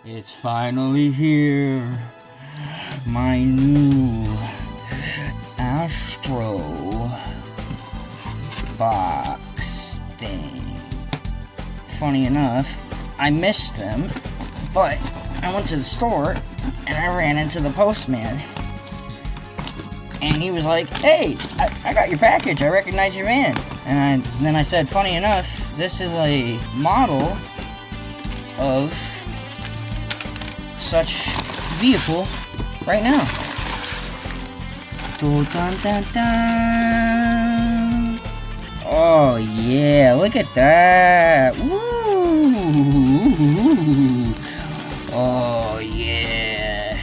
It's finally here. My new Astro box thing. Funny enough, I missed them, but I went to the store and I ran into the postman. And he was like, "Hey, I got your package. I recognize your van." And then I said, "Funny enough, this is a model of such vehicle right now." Dun, dun, dun. Oh yeah, look at that. Woo! Oh yeah.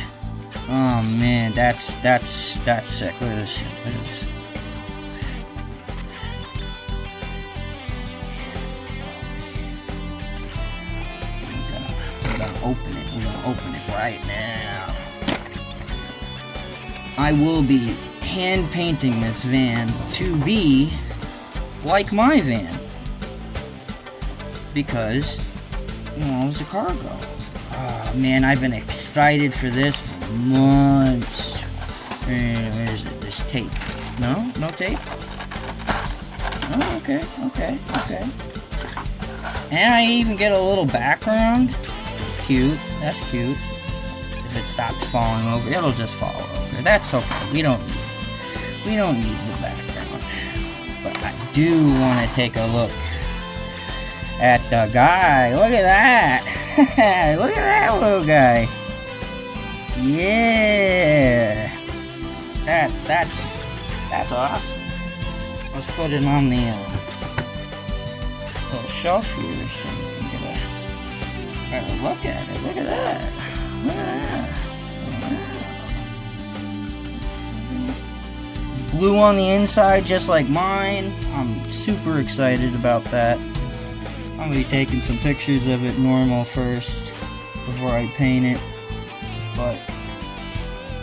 Oh man, that's sick. Look at this shit. Look at this. We're gonna open it. We're gonna open it right now. I will be hand painting this van to be like my van, because it's a cargo. Oh man, I've been excited for this for months. Where is it? This tape? No tape. Oh, okay. And I even get a little background. Cute. That's cute. If it stops falling over, it'll just fall over. That's okay. We don't need the background. But I do want to take a look at the guy. Look at that. Look at that little guy. Yeah. That's awesome. Let's put it on the little shelf here so you can get a look at it. Look at that. Look at that. Blue on the inside, just like mine. I'm super excited about that. I'm going to be taking some pictures of it normal first before I paint it. But,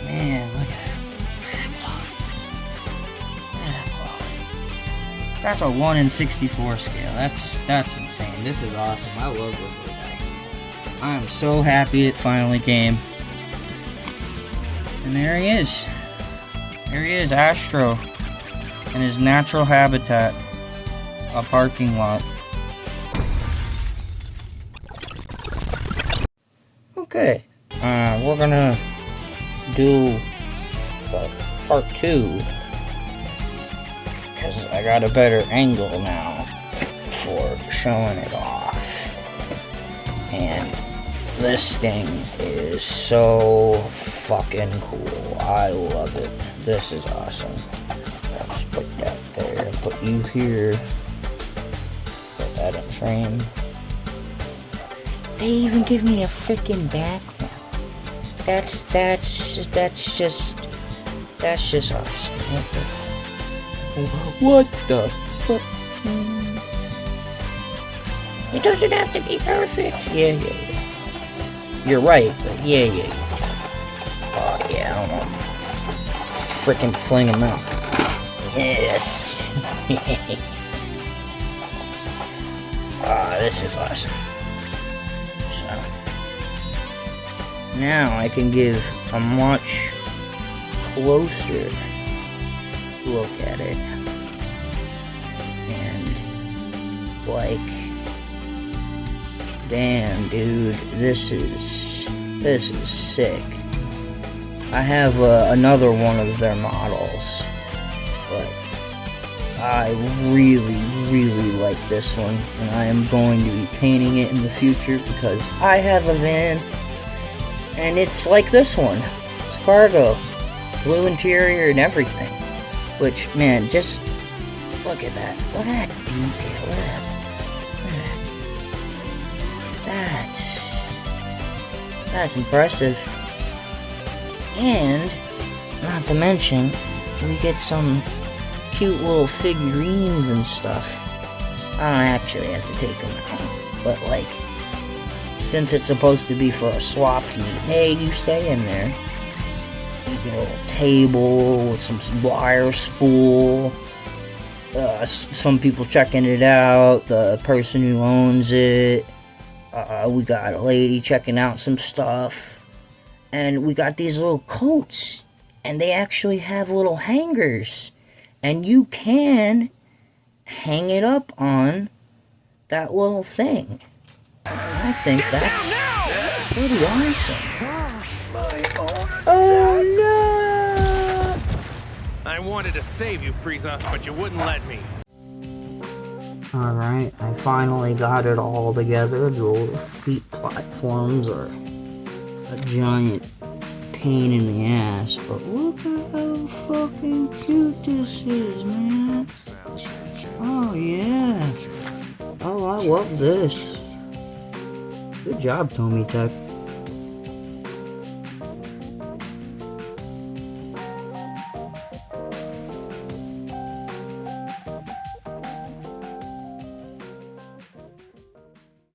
man, look at that. That's a 1 in 64 scale. That's insane. This is awesome. I love this little guy. I am so happy it finally came. And there he is. There he is, Astro, in his natural habitat, a parking lot. Okay, we're gonna do part 2, because I got a better angle now for showing it off. And this thing is so fucking cool. I love it. This is awesome. I'll just put that there and put you here. Put that in frame. They even give me a freaking background. That's just awesome. What the fuck? It doesn't have to be perfect. Yeah. You're right, but yeah. Oh yeah, I don't know. Freaking fling them out. Yes. This is awesome. So now I can give a much closer look at it, and like, damn dude, this is sick. I have another one of their models, but I really like this one, and I am going to be painting it in the future because I have a van and it's like this one. It's cargo, blue interior and everything, which, man, just look at that. Look at that detail. Look at that. That's impressive. And not to mention, we get some cute little figurines and stuff. I don't actually have to take them out, but like, since it's supposed to be for a swap meet, hey, you stay in there. You get a little table with some wire spool. Some people checking it out, the person who owns it. we got a lady checking out some stuff, and we got these little coats, and they actually have little hangers, and you can hang it up on that little thing. I think that's pretty awesome. Oh no! I wanted to save you, Frieza, but you wouldn't let me. Alright, I finally got it all together. The little feet platforms are a giant pain in the ass, but look at how fucking cute this is, man. Oh yeah. Oh, I love this. Good job, TomyTec.